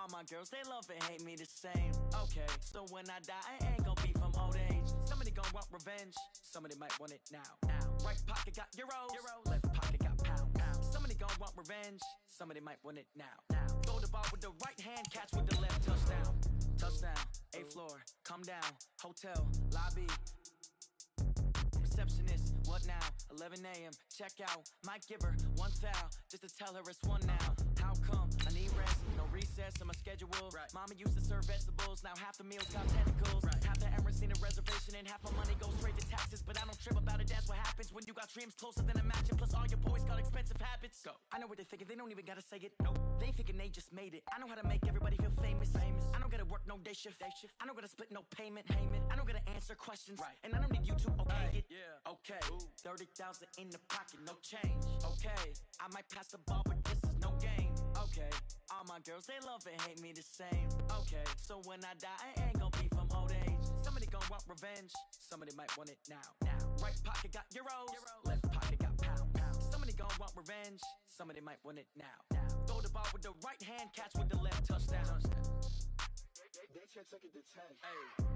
All my girls, they love and hate me the same. Okay, so when I die, I ain't gonna be from old age. Somebody gonna want revenge, somebody might want it now. Right pocket got euros, left pocket got pounds. Somebody gonna want revenge, somebody might want it now. Throw the ball with the right hand, catch with the left, touchdown. Touchdown, 8th floor, come down, hotel, lobby. Receptionist, what now? 11 a.m. Check out. Might give her one foul just to tell her it's one now. How come? I need rest, no recess in my schedule. Right. Mama used to serve vegetables, now half the meals got tentacles. Right. Half the Emirates need a reservation and half my money goes straight to taxes. But I don't trip about it, that's what happens when you got dreams closer than a mansion. Plus all your boys got expensive habits. Go. I know what they're thinking, they don't even gotta say it. Nope. They thinking they just made it. I know how to make everybody feel famous. I don't gotta work no day shift. I don't gotta split no payment. I don't gotta answer questions. Right. And I don't need you to okay it. Yeah. Okay. 30,000 in the pocket, no change. Okay. I might pass the ball, but this is no game. Okay. All my girls, they love and hate me the same. Okay. So when I die, I ain't gonna be from old age. Somebody gonna want revenge, somebody might want it now. Right pocket got euros, left pocket got pounds. Somebody gonna want revenge, somebody might want it now. Throw the ball with the right hand, catch with the left, touchdown. They took it to 10. Hey.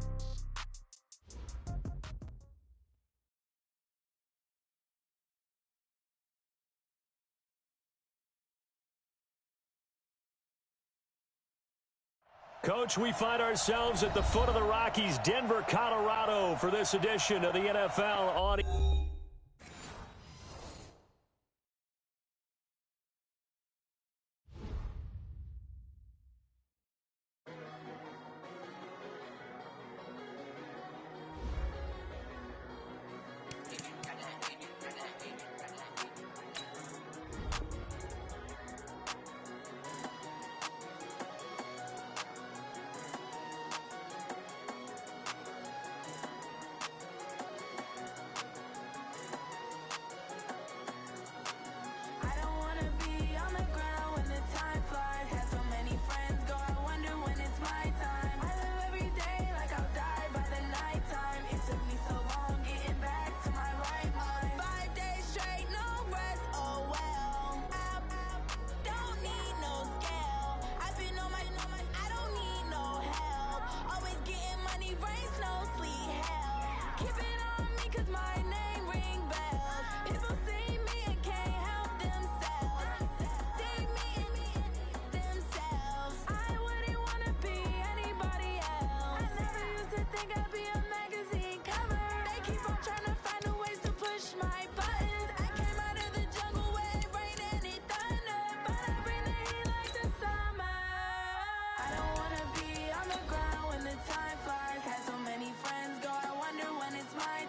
Coach, we find ourselves at the foot of the Rockies, Denver, Colorado, for this edition of the NFL on...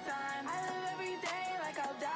Time. I live every day like I'll die.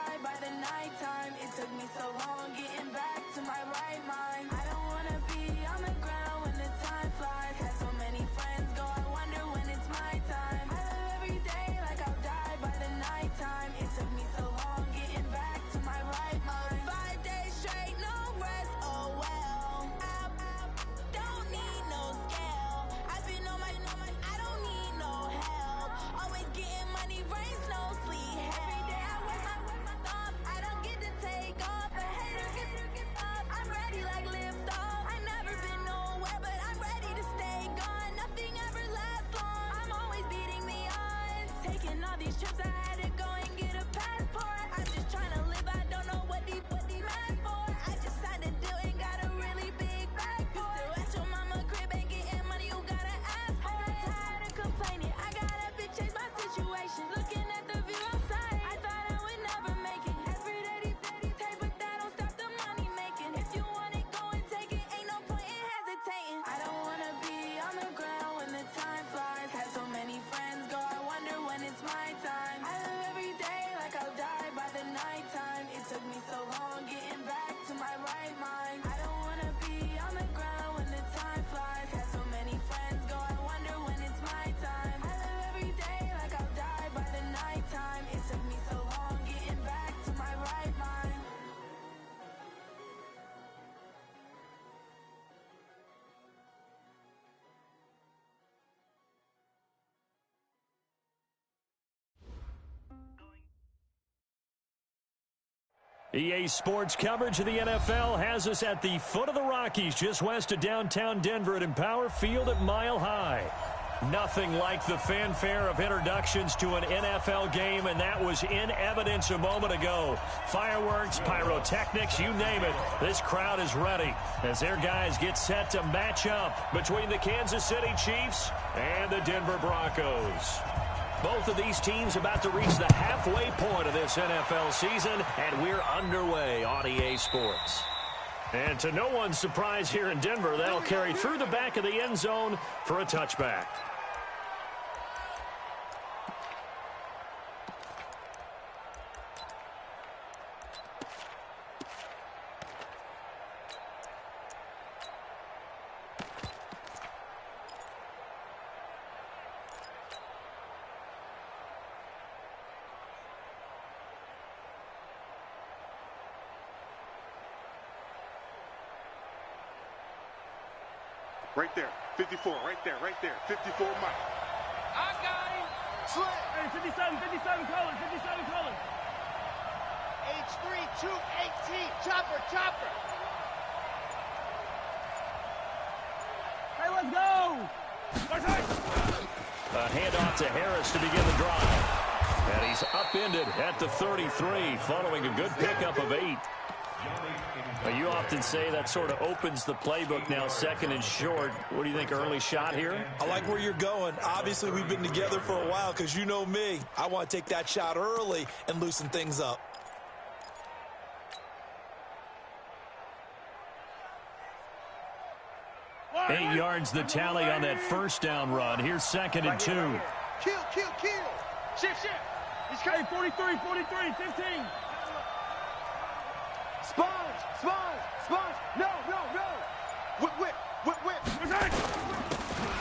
EA Sports coverage of the NFL has us at the foot of the Rockies, just west of downtown Denver at Empower Field at Mile High. Nothing like the fanfare of introductions to an NFL game, and that was in evidence a moment ago. Fireworks, pyrotechnics, you name it. This crowd is ready as their guys get set to match up between the Kansas City Chiefs and the Denver Broncos. Both of these teams about to reach the halfway point of this NFL season, and we're underway on EA Sports. And to no one's surprise here in Denver, they'll carry through the back of the end zone for a touchback. Right there, 54, right there, 54 Mike. I got him. Slit. Hey, 57 colors, 57 colors. H3, 218, chopper. Hey, let's go. A handoff to Harris to begin the drive. And he's upended at the 33 following a good pickup of 8. You often say that sort of opens the playbook now, second and short. What do you think, early shot here? I like where you're going. Obviously, we've been together for a while because you know me. I want to take that shot early and loosen things up. Eight yards the tally on that first down run. Here's second and 2. Kill. Shift. He's coming. 43, 15. Sponge. No. Whip.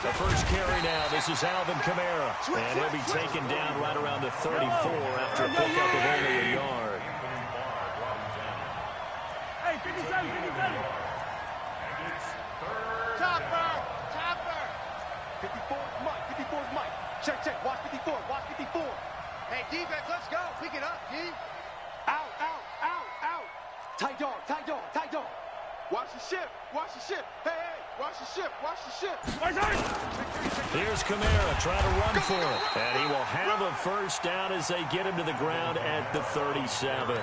The first carry now. This is Alvin Kamara. And he'll be taken down right around the 34 after a pickup of only a yard. Hey, 57. Chopper. 54 is Mike. Check. Watch 54. Hey, defense, let's go. Pick it up, G. Out. Tight dog. Watch the ship. Hey, watch the ship. Here's Kamara trying to run for it. And he will have a first down as they get him to the ground at the 37.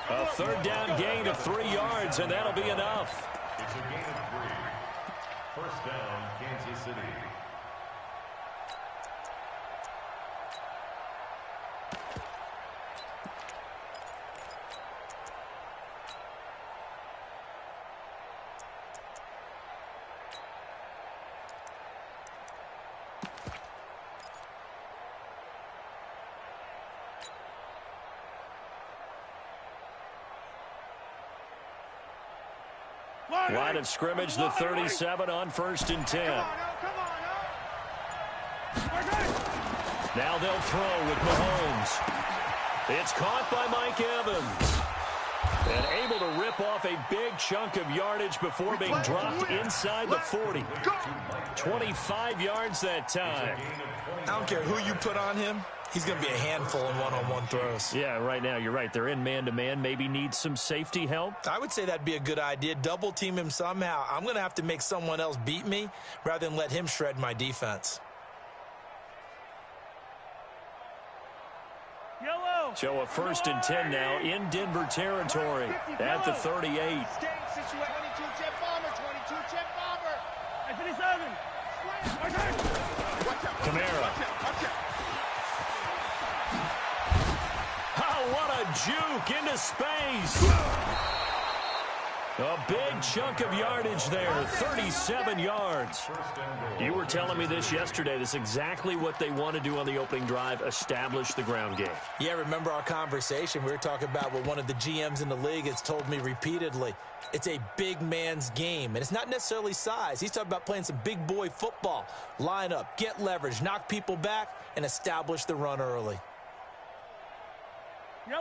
A third down gain of 3 yards, and that'll be enough. It's a gain of 3. First down, Kansas City. Line of scrimmage, the 37 on 1st and 10. Now they'll throw with Mahomes. It's caught by Mike Evans. And able to rip off a big chunk of yardage before being dropped inside the 40. 25 yards that time. I don't care who you put on him. He's going to be a handful in one-on-one throws. Yeah, right now, you're right. They're in man-to-man. Maybe need some safety help. I would say that'd be a good idea. Double team him somehow. I'm going to have to make someone else beat me rather than let him shred my defense. Yellow. So a 1st and 10 now in Denver territory at the 38. 22 jet bomber. Hey, 57. Kamara. Oh, what a juke into space. A big chunk of yardage there, 37 yards. You were telling me this yesterday. This is exactly what they want to do on the opening drive, establish the ground game. Yeah, remember our conversation? We were talking about what one of the GMs in the league has told me repeatedly. It's a big man's game, and it's not necessarily size. He's talking about playing some big boy football. Line up, get leverage, knock people back, and establish the run early.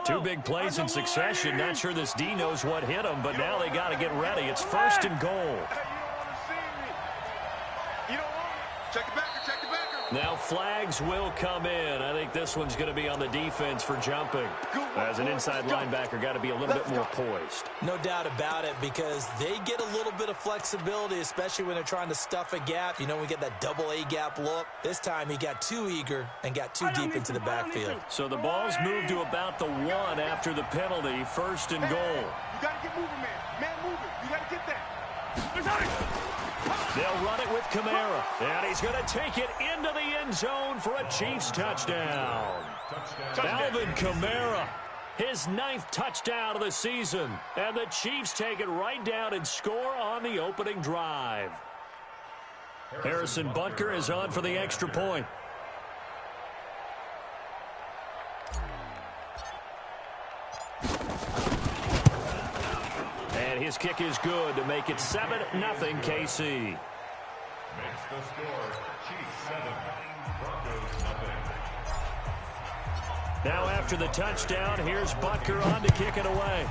2 big plays in succession. Not sure this D knows what hit him, but now they got to get ready. It's 1st and goal. Hey, you don't want to see me. You don't want it. Check the backer. Now flags will come in. I think this one's going to be on the defense for jumping. As an inside linebacker, got to be a little bit more poised. No doubt about it, because they get a little bit of flexibility, especially when they're trying to stuff a gap. You know, we get that double A gap look. This time he got too eager and got too deep into the backfield. So the ball's moved to about the 1 after the penalty. First and goal. You got to get moving, man. Man moving. You got to get that. They'll run it with Kamara. And he's going to take it into the end zone for a Chiefs touchdown. Alvin Kamara, his 9th touchdown of the season. And the Chiefs take it right down and score on the opening drive. Harrison Butker is on for the extra point. And his kick is good to make it 7-0 KC. Makes the score Chiefs 7, Broncos nothing. Now after the touchdown, here's Butker on to kick it away.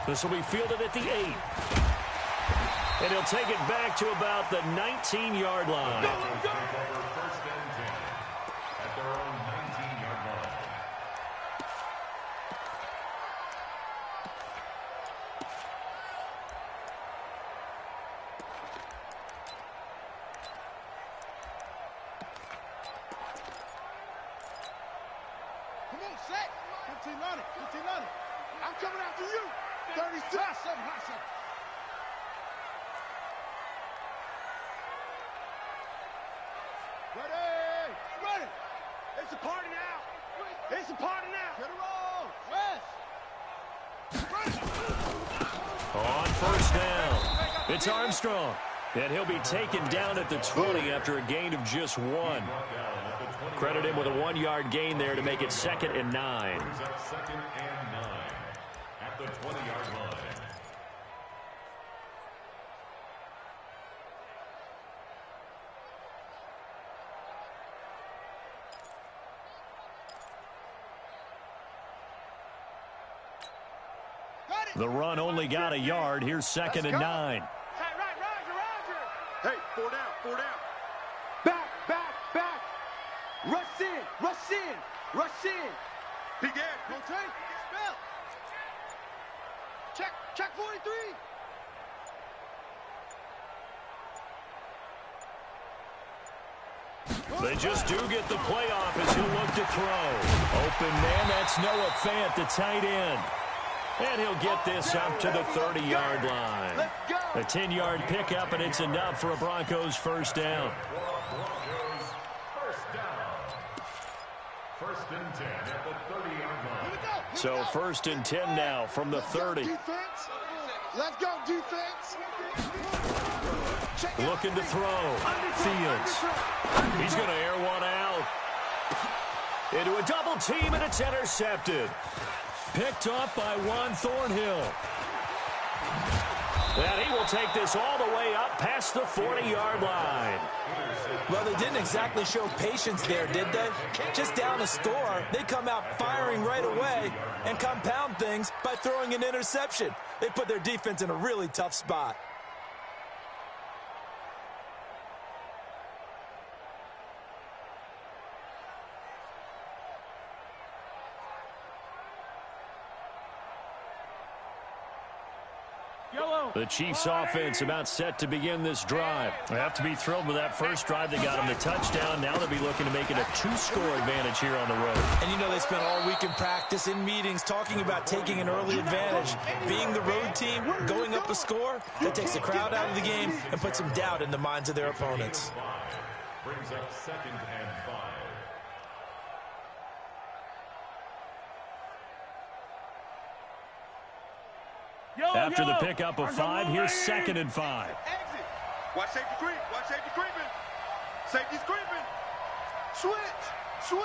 This will be fielded at the 8. And he'll take it back to about the 19-yard line. First and 10 at their own 19-yard line. Come on, set. 15 on it. 15 on it. I'm coming after you. 36. Hot something, hot something. Ready. Ready. It's a party now. It's a party now. Get it roll. West. On first down, it's Armstrong. And he'll be taken down at the 20 after a gain of just 1. Credit him with a 1-yard gain there to make it 2nd and 9. Brings up 2nd and 9 at the 20-yard line. The run only got a yard. Here's 2nd and 9. Hey, right, Roger. Hey, 4 down, 4 down. Back, back, back. Rush in, rush in, rush in. Big Ed, go take. Spell. Check 43. They just do get the playoff as he'll look to throw. Open man, that's Noah Fant, the tight end. And he'll get this up to the 30-yard line. A 10-yard pickup, and it's enough for a Broncos first down. Broncos first down. First and 10 at the 30-yard line. So 1st and 10 now from the 30. Let's go, defense. Looking to throw. Fields. He's going to air one out. Into a double team, and it's intercepted. Picked off by Juan Thornhill. And he will take this all the way up past the 40-yard line. Well, they didn't exactly show patience there, did they? Just down a score, they come out firing right away and compound things by throwing an interception. They put their defense in a really tough spot. The Chiefs offense about set to begin this drive. They have to be thrilled with that first drive that got them the touchdown. Now they'll be looking to make it a 2-score advantage here on the road. And you know they spent all week in practice, in meetings, talking about taking an early advantage. Being the road team, going up a score, that takes the crowd out of the game and puts some doubt in the minds of their opponents. Brings up 2nd and 5. After the pickup of 5, here's 2nd and 5. Exit. Watch safety creep. Watch safety creeping. Safety's creeping. Switch. Switch.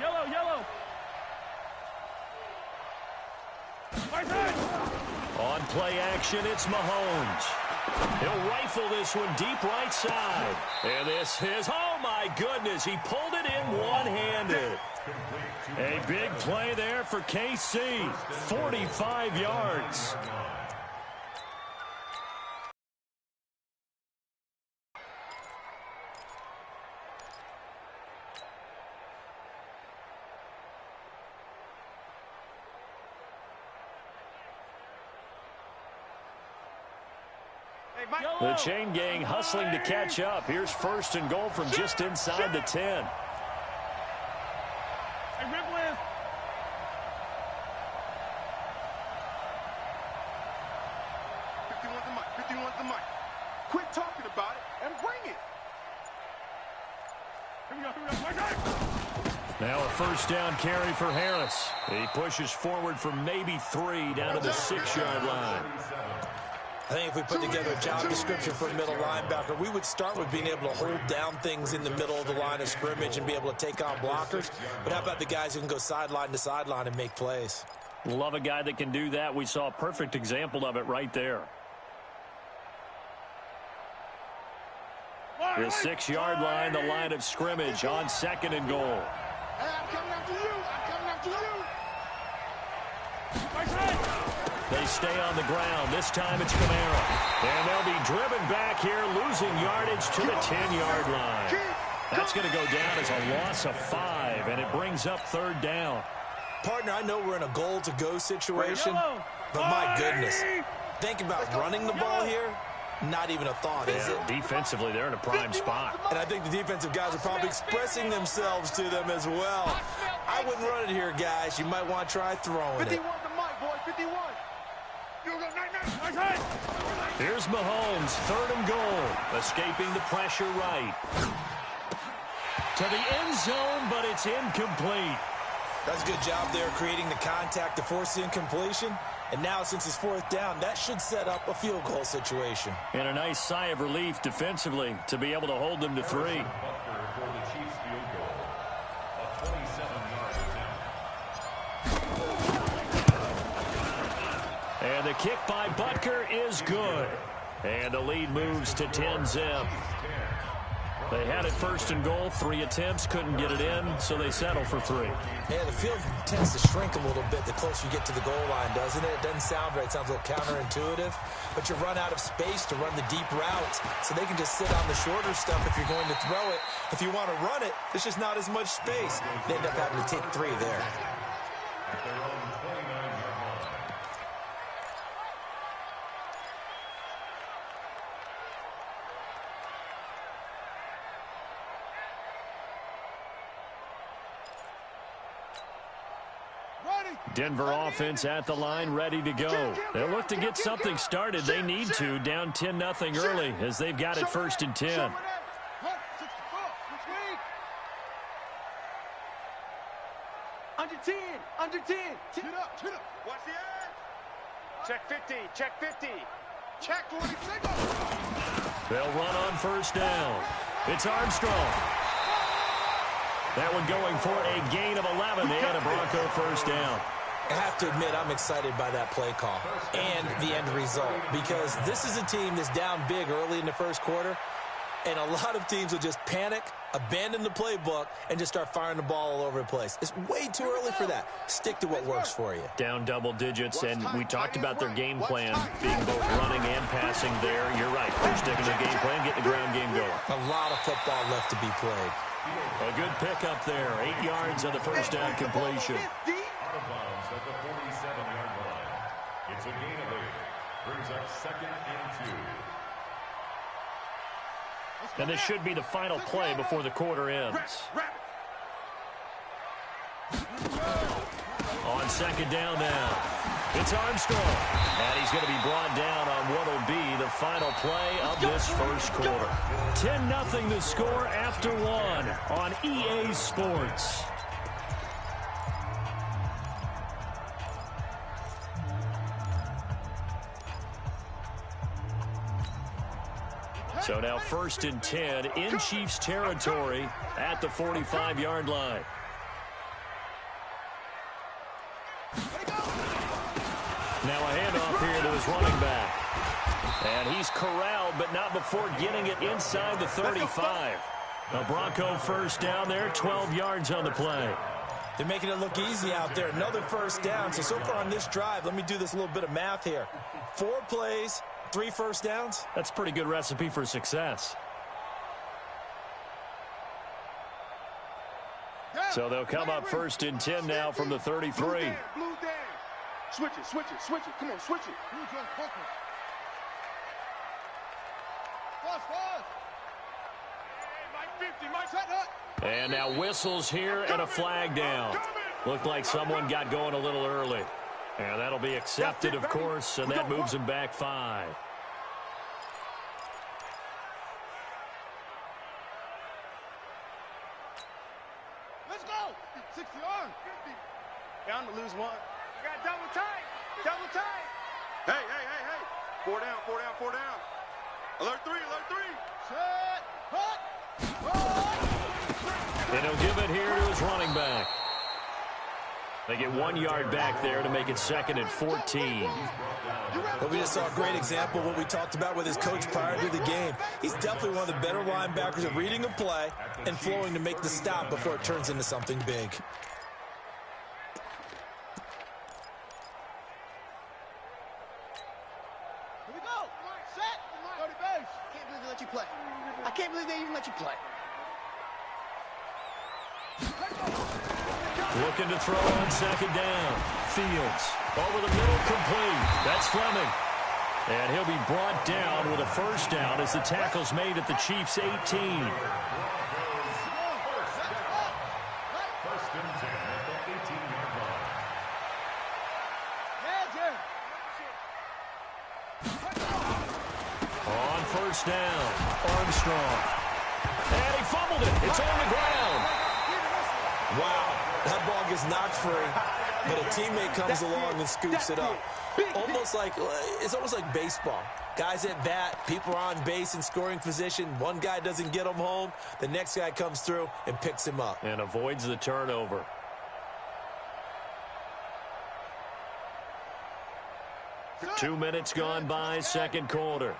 Yellow. Right side. On play action, it's Mahomes. He'll rifle this one deep right side. And this is, oh my goodness, he pulled it in one-handed. A big play there for KC, 45 yards. The chain gang hustling to catch up. Here's first and goal from just inside the 10. Hey, Ripley. 51's the mic. Quit talking about it and bring it. Here we go. Now a first down carry for Harris. He pushes forward for maybe 3 down to the 6-yard line. I think if we put together a job description for a middle linebacker, we would start with being able to hold down things in the middle of the line of scrimmage and be able to take on blockers. But how about the guys who can go sideline to sideline and make plays? Love a guy that can do that. We saw a perfect example of it right there. The 6-yard line, the line of scrimmage on second and goal. Hey, I'm coming after you. I'm coming after you. They stay on the ground. This time it's Kamara. And they'll be driven back here, losing yardage to the 10-yard line. That's going to go down as a loss of 5, and it brings up third down. Partner, I know we're in a goal-to-go situation, but my goodness, think about running the ball here. Not even a thought, is it? Defensively, they're in a prime spot. And I think the defensive guys are probably expressing themselves to them as well. I wouldn't run it here, guys. You might want to try throwing it. 51 the mic, boy. 51. Here's Mahomes, third and goal. Escaping the pressure right. To the end zone, but it's incomplete. That's a good job there creating the contact to force the incompletion. And now, since it's fourth down, that should set up a field goal situation. And a nice sigh of relief defensively to be able to hold them to 3. For the Chiefs field goal, a 27-yard attempt. And the kick by Butker is good. And the lead moves to 10-zip. They had it first and goal, 3 attempts, couldn't get it in, so they settle for 3. Yeah, the field tends to shrink a little bit the closer you get to the goal line, doesn't it? It doesn't sound right. It sounds a little counterintuitive. But you run out of space to run the deep routes, so they can just sit on the shorter stuff if you're going to throw it. If you want to run it, there's just not as much space. They end up having to take 3 there. Denver offense at the line, ready to go. They'll look to get something started. They need to, down 10-0 early, as they've got it first and 10. Under 10. Under 10. Chin up. Chin up. Watch the edge. Check 50. Check 50. Check 20. They'll run on first down. It's Armstrong. That one going for a gain of 11 and a Bronco first down. I have to admit, I'm excited by that play call and the end result, because this is a team that's down big early in the first quarter, and a lot of teams will just panic, abandon the playbook, and just start firing the ball all over the place. It's way too early for that. Stick to what works for you. Down double digits, and we talked about their game plan being both running and passing there. You're right. They're sticking to the game plan, getting the ground game going. A lot of football left to be played. A good pickup there. 8 yards on the first down completion. Out of bounds at the 47-yard line. It's a gain of 8. Brings up second and 2. And this should be the final play before the quarter ends. On second down now, it's Armstrong. And he's going to be brought down on what will be the final play of this first quarter. 10-0 the score after 1 on EA Sports. So now first and 10 in Chiefs territory at the 45-yard line. Now a handoff here to his running back. And he's corralled, but not before getting it inside the 35. A Bronco first down there, 12 yards on the play. They're making it look easy out there. Another first down. So far on this drive, let me do this little bit of math here. 4 plays, 3 first downs. That's a pretty good recipe for success. So they'll come up first and 10 now from the 33. Blue down. Switch it. Come on, switch it. And now whistles here and a flag down. Looked like someone got going a little early. And that'll be accepted, of course, and that moves him back 5. Let's go! 60 on. 50. Bound to lose 1. You got double tight. Double tight. Hey, hey, hey, hey. 4 down, 4 down, 4 down. Alert 3, alert 3. Set. Hut. And he'll give it here to his running back. They get 1 yard back there to make it 2nd and 14. But we just saw a great example of what we talked about with his coach prior to the game. He's definitely one of the better linebackers at reading a play and flowing to make the stop before it turns into something big. Here we go. Set. Go to base. Can't believe they let you play. I can't believe they even let you play. Looking to throw on 2nd down. Fields over the middle, complete. That's Fleming. And he'll be brought down with a 1st down as the tackle's made at the Chiefs' 18. First and 10 at the 18-yard line. On 1st down, Armstrong. And he fumbled it. It's on the ground. Wow, that ball gets knocked free, but a teammate comes along and scoops it up. It's almost like baseball. Guys at bat, people are on base in scoring position. One guy doesn't get him home. The next guy comes through and picks him up. And avoids the turnover. Two minutes gone by, 2nd quarter.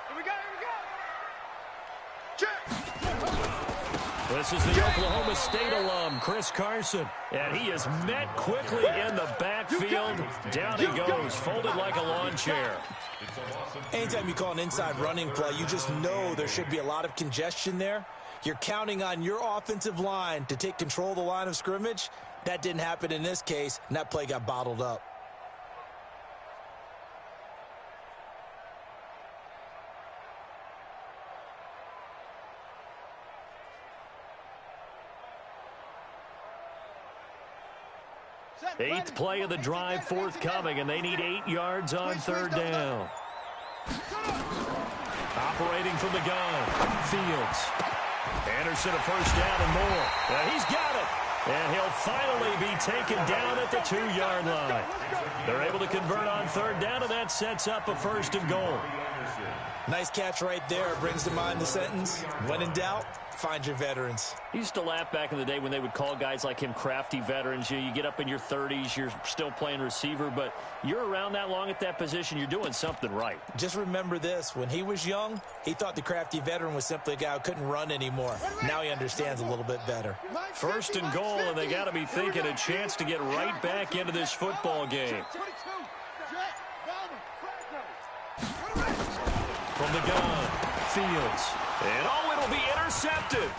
Here we go. This is the Oklahoma State alum, Chris Carson. And he is met quickly in the backfield. Down he goes, folded like a lawn chair. Anytime you call an inside running play, you just know there should be a lot of congestion there. You're counting on your offensive line to take control of the line of scrimmage. That didn't happen in this case, and that play got bottled up. Eighth play of the drive forthcoming, and they need 8 yards on 3rd down. Operating from the gun, Fields. Anderson a 1st down and more. He's got it. And he'll finally be taken down at the 2-yard line. They're able to convert on 3rd down, and that sets up a 1st and goal. Nice catch right there. Brings to mind the sentence, when in doubt, find your veterans. I used to laugh back in the day when they would call guys like him crafty veterans. You get up in your 30s, you're still playing receiver, but you're around that long at that position, you're doing something right. Just remember this. When he was young, he thought the crafty veteran was simply a guy who couldn't run anymore. Now he understands a little bit better. 1st and goal, and they got to be thinking a chance to get right back into this football game. From the gun, Fields. And it'll be intercepted.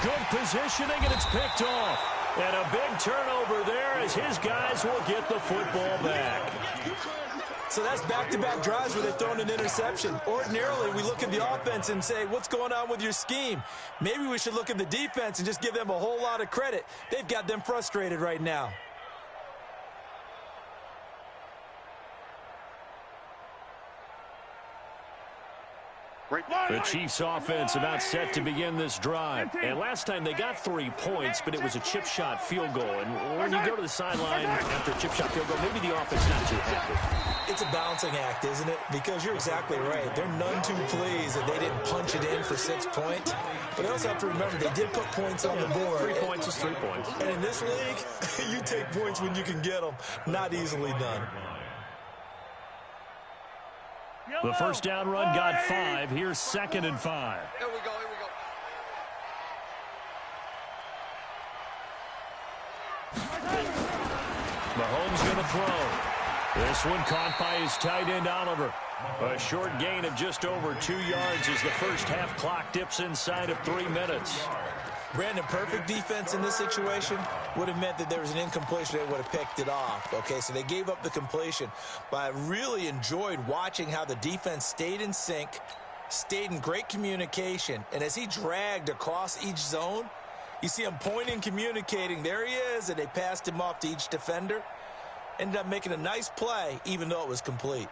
Good positioning, and it's picked off. And a big turnover there as his guys will get the football back. So that's back-to-back drives where they're throwing an interception. Ordinarily, we look at the offense and say, what's going on with your scheme? Maybe we should look at the defense and just give them a whole lot of credit. They've got them frustrated right now. The Chiefs offense about set to begin this drive. And last time they got 3 points, but it was a chip shot field goal. And when you go to the sideline after a chip shot field goal, maybe the offense not too happy. It's a balancing act, isn't it? Because you're exactly right. They're none too pleased that they didn't punch it in for 6 points. But they also have to remember they did put points on the board. 3 points is 3 points. And in this league, you take points when you can get them. Not easily done. The 1st down run got 5. Here's 2nd and 5. Here we go. Mahomes going to throw. This one caught by his tight end, Oliver. A short gain of just over 2 yards as the first half clock dips inside of 3 minutes. Brandon, perfect defense in this situation would have meant that there was an incompletion. They would have picked it off. Okay, so they gave up the completion. But I really enjoyed watching how the defense stayed in sync, stayed in great communication. And as he dragged across each zone, you see him pointing, communicating. There he is, and they passed him off to each defender. Ended up making a nice play, even though it was complete.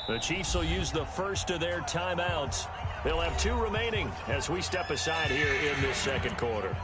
The Chiefs will use the first of their timeouts. They'll have 2 remaining as we step aside here in this second quarter.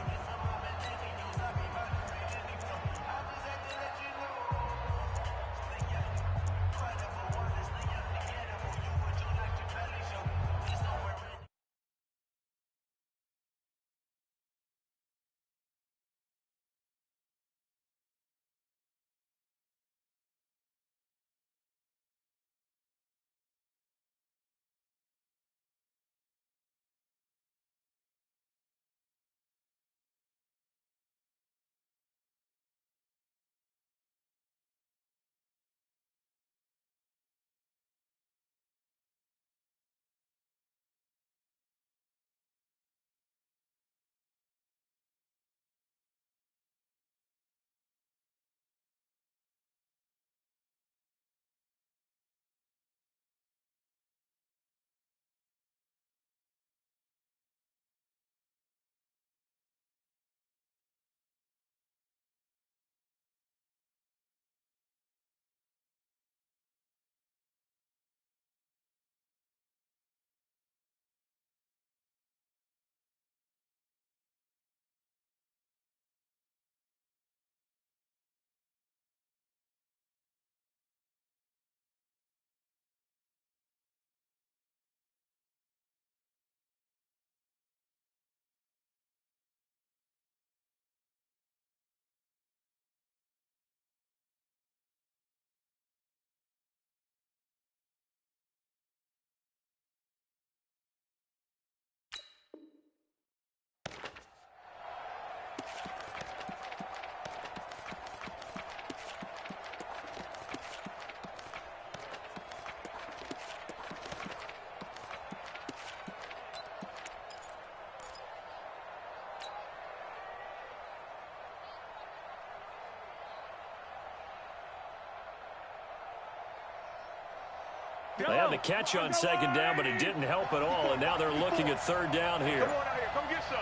They had the catch on second down, but it didn't help at all, and now they're looking at third down here. Come on out here. Come get some.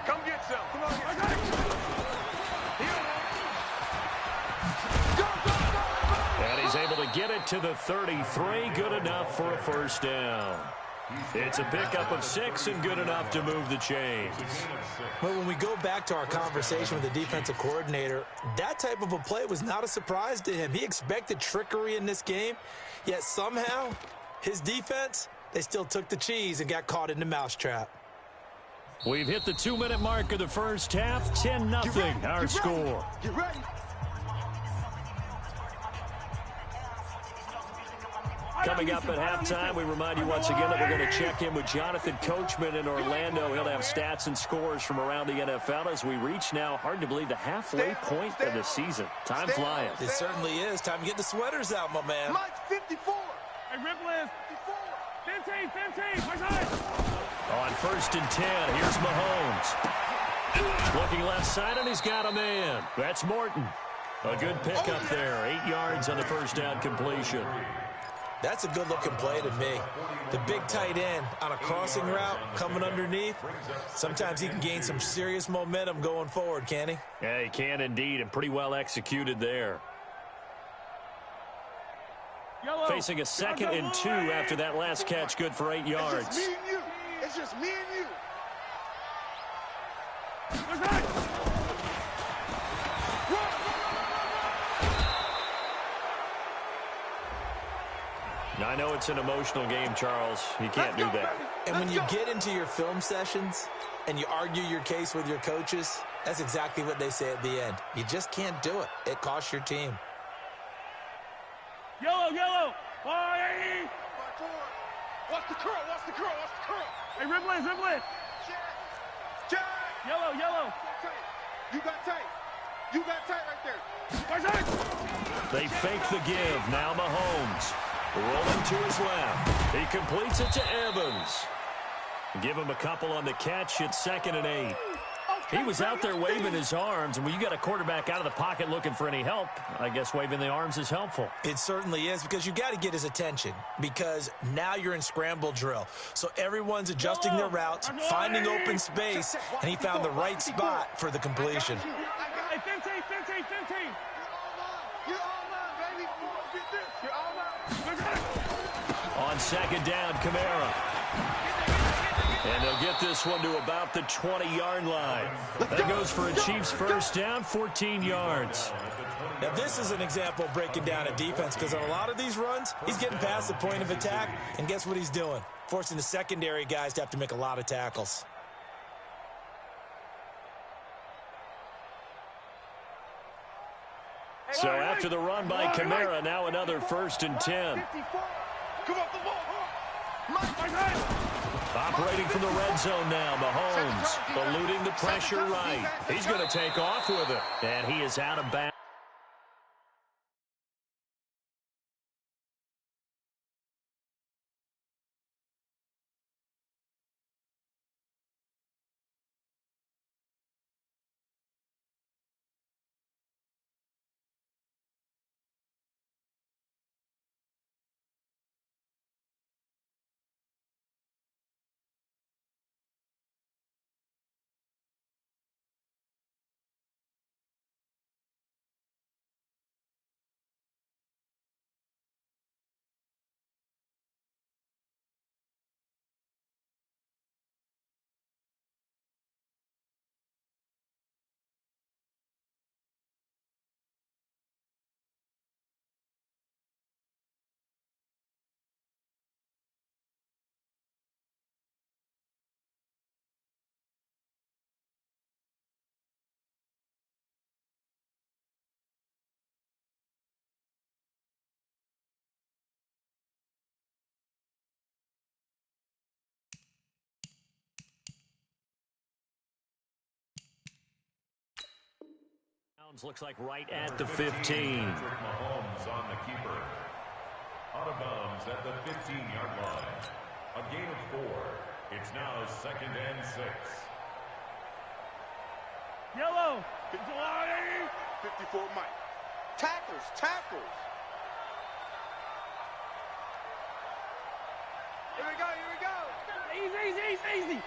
Come get some. Come on here. And he's able to get it to the 33. Good enough for a first down. It's a pickup of 6 and good enough to move the chains. But when we go back to our conversation with the defensive coordinator, that type of a play was not a surprise to him. He expected trickery in this game, yet somehow his defense, they still took the cheese and got caught in the mousetrap. We've hit the 2-minute mark of the first half. 10-0 our score. Get ready. Coming up at halftime, we remind you once again that we're going to check in with Jonathan Coachman in Orlando. He'll have stats and scores from around the NFL as we reach now, hard to believe, the halfway point of the season. Time flying. It certainly is. Time to get the sweaters out, my man. Mike, 54. Hey, Ripley. 15. My side. On 1st and 10, here's Mahomes. Looking left side, and he's got a man. That's Morton. A good pickup there. 8 yards on the first down completion. That's a good-looking play to me. The big tight end on a crossing route coming underneath. Sometimes he can gain some serious momentum going forward, can't he? Yeah, he can indeed, and pretty well executed there. Yellow. Facing a 2nd and 2 after that last catch, good for 8 yards. It's just me and you. It's just me and you. My side. I know it's an emotional game, Charles. You can't do that. And when you get into your film sessions and you argue your case with your coaches, that's exactly what they say at the end. You just can't do it. It costs your team. Yellow. Bye. Watch the curl. Hey, Ripley. Jack. Yellow. You got tight right there. My side. They fake the give. Now Mahomes. Rolling to his left. He completes it to Evans. Give him a couple on the catch. It's 2nd and 8. He was out there waving his arms, and when you got a quarterback out of the pocket looking for any help, I guess waving the arms is helpful. It certainly is, because you got to get his attention, because now you're in scramble drill. So everyone's adjusting their routes, finding open space, and he found the right spot for the completion. Hey, 15. You're all mine, baby. Get this. You're all mine. On second down, Kamara. And they'll get this one to about the 20-yard line. That goes for a Chiefs first down, 14 yards. Now, this is an example of breaking down a defense, because on a lot of these runs, he's getting past the point of attack, and guess what he's doing? Forcing the secondary guys to have to make a lot of tackles. So after the run by Kamara, now another 1st and 10. Come off the ball. Operating from the red zone now, Mahomes eluding the pressure right. He's going to take off with it, and he is out of bounds. Looks like right at the 15. Mahomes on the keeper. Out of bounds at the 15-yard line. A gain of 4. It's now 2nd and 6. Yellow. 54 Mike. Tackles. Here we go. Easy.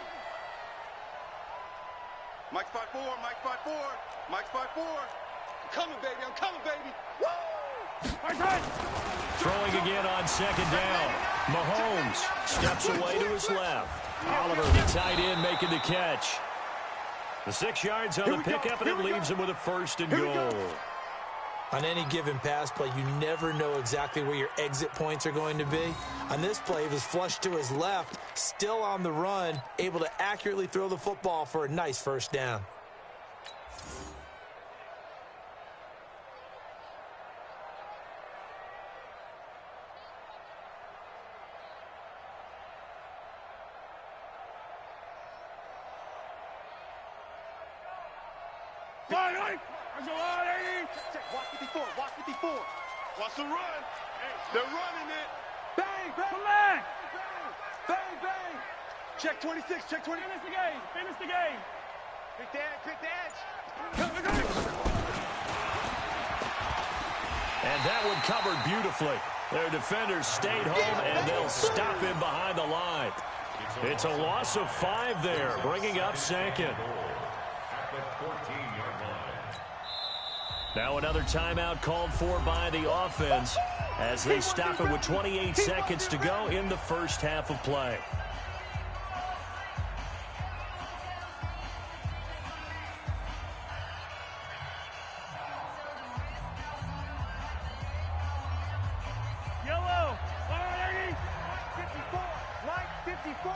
Mike's 5'4". Mike's 5'4". I'm coming, baby. Woo! Throwing again on second down. Mahomes steps away to his left. Oliver, the tight end, making the catch. The 6 yards on the pickup, and it leaves him with a 1st and goal. On any given pass play, you never know exactly where your exit points are going to be. On this play, he was flushed to his left, still on the run, able to accurately throw the football for a nice 1st down. Watch 54. Watch the run. They're running it. Bang. Come back. Bang. Check 26. Finish the game. Quick the edge. And that one covered beautifully. Their defenders stayed home, and they'll stop him behind the line. It's a loss of 5 there, bringing up 2nd. Now another timeout called for by the offense as they stop it with 28 seconds to go in the 1st half of play. Yellow. 54. Mike 54.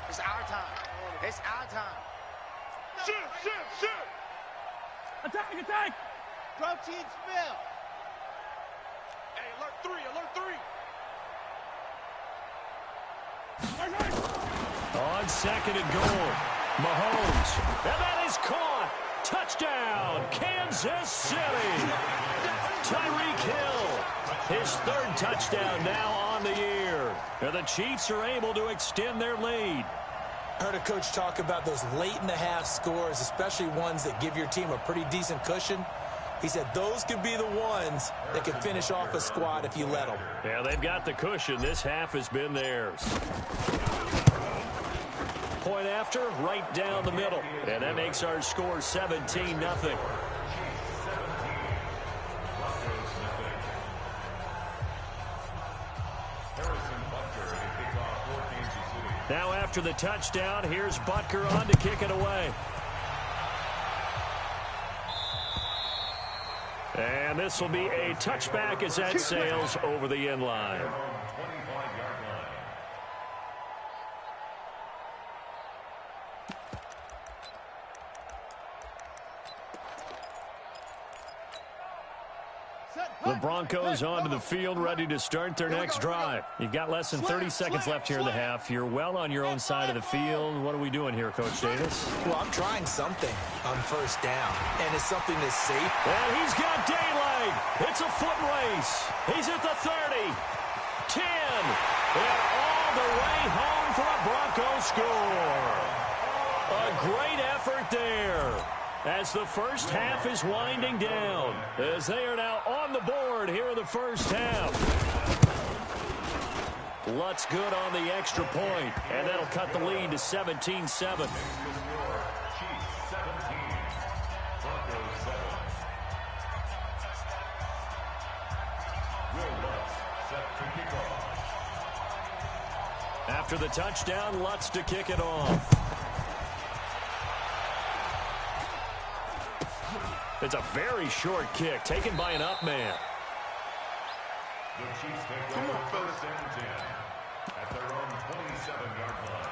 It's our time. Shoot. Attack. Protein spill. Hey, alert 3. On 2nd and goal, Mahomes. And that is caught. Touchdown, Kansas City. Tyreek Hill, his 3rd touchdown now on the year. And the Chiefs are able to extend their lead. I heard a coach talk about those late-in-the-half scores, especially ones that give your team a pretty decent cushion. He said those could be the ones that can finish off a squad if you let them. Yeah, they've got the cushion. This half has been theirs. Point after, right down the middle. And that makes our score 17-0. Now after the touchdown, here's Butker on to kick it away. And this will be a touchback as that sails over the end line. The Broncos onto the field, ready to start their next drive. You've got less than 30 seconds left here in the half. You're well on your own side of the field. What are we doing here, Coach Davis? Well, I'm trying something on first down, and it's something that's safe. And he's got daylight. It's a foot race. He's at the 30, 10, and all the way home for a Broncos score. A great effort there, as the first half is winding down, as they are now on the board here in the first half. Lutz good on the extra point, and that'll cut the lead to 17-7. After the touchdown, Lutz to kick it off. It's a very short kick, taken by an up man. The Chiefs take over first and 10 at their own 27-yard line.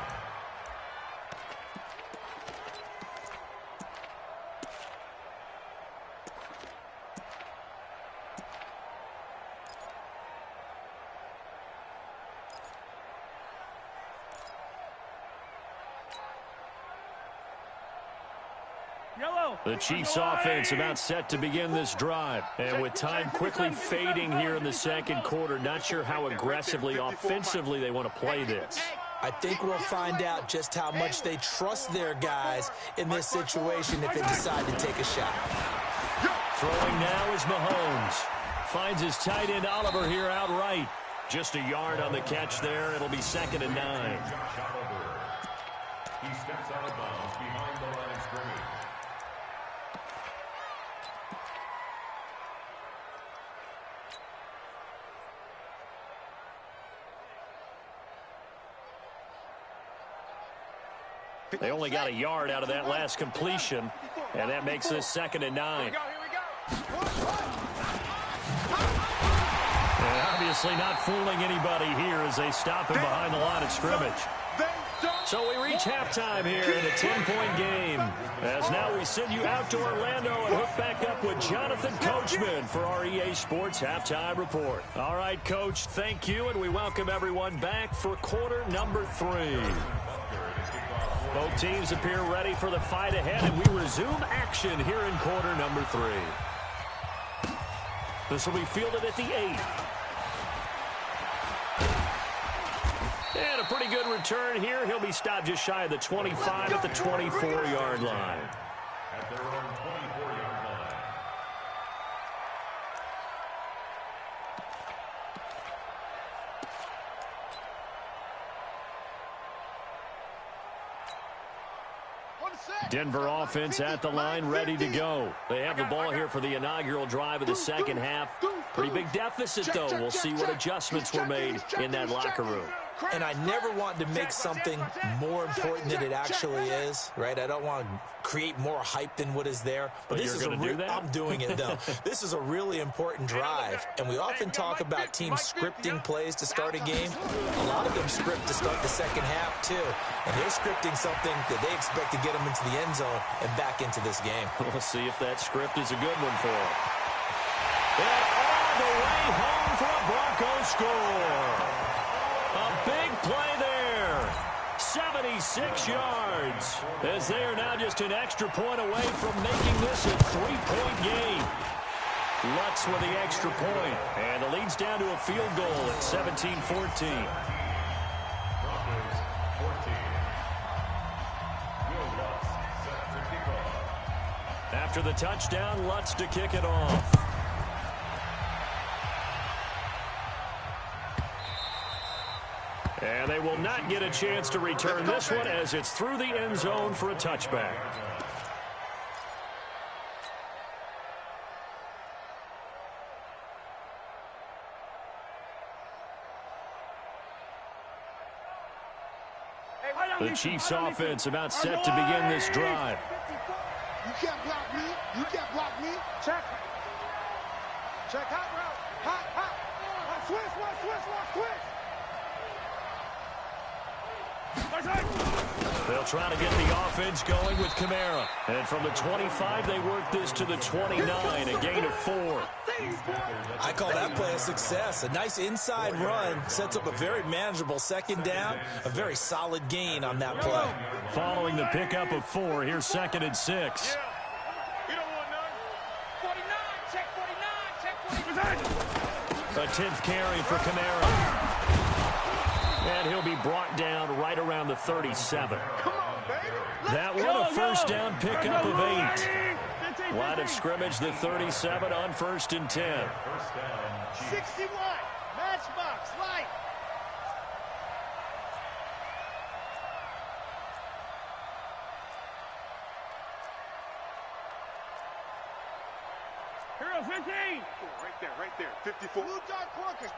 The Chiefs offense about set to begin this drive. And with time quickly fading here in the second quarter, not sure how aggressively, offensively they want to play this. I think we'll find out just how much they trust their guys in this situation if they decide to take a shot. Throwing now is Mahomes. Finds his tight end Oliver here outright. Just a yard on the catch there. It'll be 2nd and 9. He steps out of bounds behind the line of scrimmage. They only got a yard out of that last completion, and that makes this 2nd and 9. And obviously not fooling anybody here as they stop him behind the line of scrimmage. So we reach halftime here in a 10-point game, as now we send you out to Orlando and hook back up with Jonathan Coachman for our EA Sports Halftime Report. All right, Coach, thank you, and we welcome everyone back for quarter number 3. Both teams appear ready for the fight ahead, and we resume action here in quarter number 3. This will be fielded at the 8. And a pretty good return here. He'll be stopped just shy of the 25 at the 24-yard line. At their own 24-yard line. Denver offense at the line, ready to go. They have the ball here for the inaugural drive of the second half. Pretty big deficit, though. We'll see what adjustments were made in that locker room. And I never want to make something more important than it actually is, right? I don't want to create more hype than what is there. But this is I'm doing it, though. This is a really important drive. And we often talk about teams scripting plays to start a game. A lot of them script to start the second half, too. And they're scripting something that they expect to get them into the end zone and back into this game. We'll see if that script is a good one for them. And all the way home for a Broncos score. A big play there. 76 yards. As they are now just an extra point away from making this a 3-point game. Lutz with the extra point. And the lead's down to a field goal at 17-14. After the touchdown, Lutz to kick it off. And they will not get a chance to return this one as it's through the end zone for a touchback. The Chiefs offense about set to begin this drive. You can't block me. You can't block me. Check. Check hot route. Hot. One switch. They'll try to get the offense going with Kamara. And from the 25, they work this to the 29, a gain of 4. I call that play a success. A nice inside run sets up a very manageable second down, a very solid gain on that play. Following the pickup of 4, here's 2nd and 6. Yeah. You don't want none. 49. Check 49. A 10th carry for Kamara. And he'll be brought down right around the 37. Come on, baby. That one a first down pickup of 8. Line of scrimmage, the 37 on 1st and 10. 61. Matchbox. Light. Hero 15. Right there. 54. Blue dot Corkers.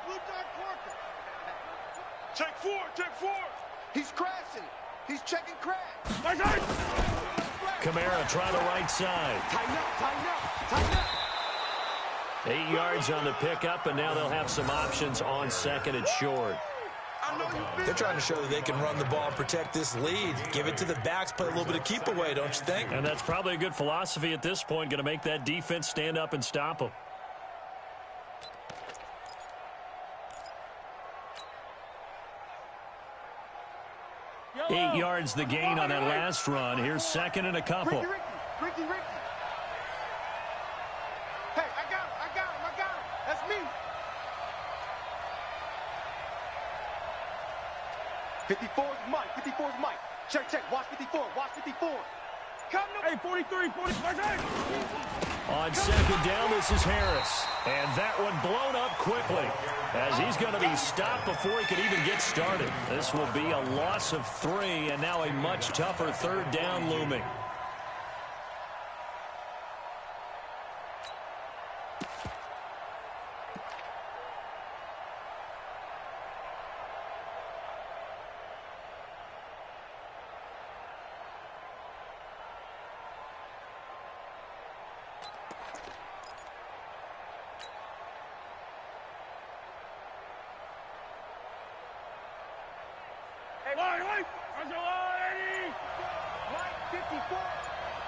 Check 4. He's crashing. He's checking crash. Kamara trying the right side. Tighten up. 8 yards on the pickup, and now they'll have some options on 2nd and short. They're trying to show that they can run the ball and protect this lead. Give it to the backs, play a little bit of keep away, don't you think? And that's probably a good philosophy at this point, going to make that defense stand up and stop them. Yo, 8 yards the gain on that last run. Here's 2nd and a couple. Ricky. Hey, I got him. That's me. 54 is Mike. Check. Watch 54. Come to Hey, 43, 45. On 2nd down, this is Harris. And that one blown up quickly as he's going to be stopped before he can even get started. This will be a loss of 3, and now a much tougher 3rd down looming. Wait. 54.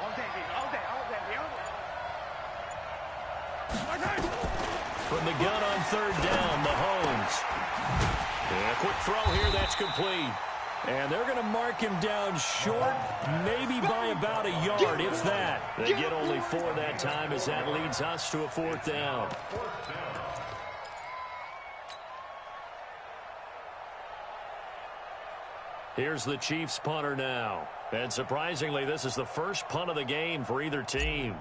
All day. From the gun on 3rd down, Mahomes. Yeah, quick throw here, that's complete. And they're going to mark him down short, maybe by about a yard, if that. They get only 4 that time as that leads us to a 4th down. Here's the Chiefs punter now. And surprisingly, this is the first punt of the game for either team.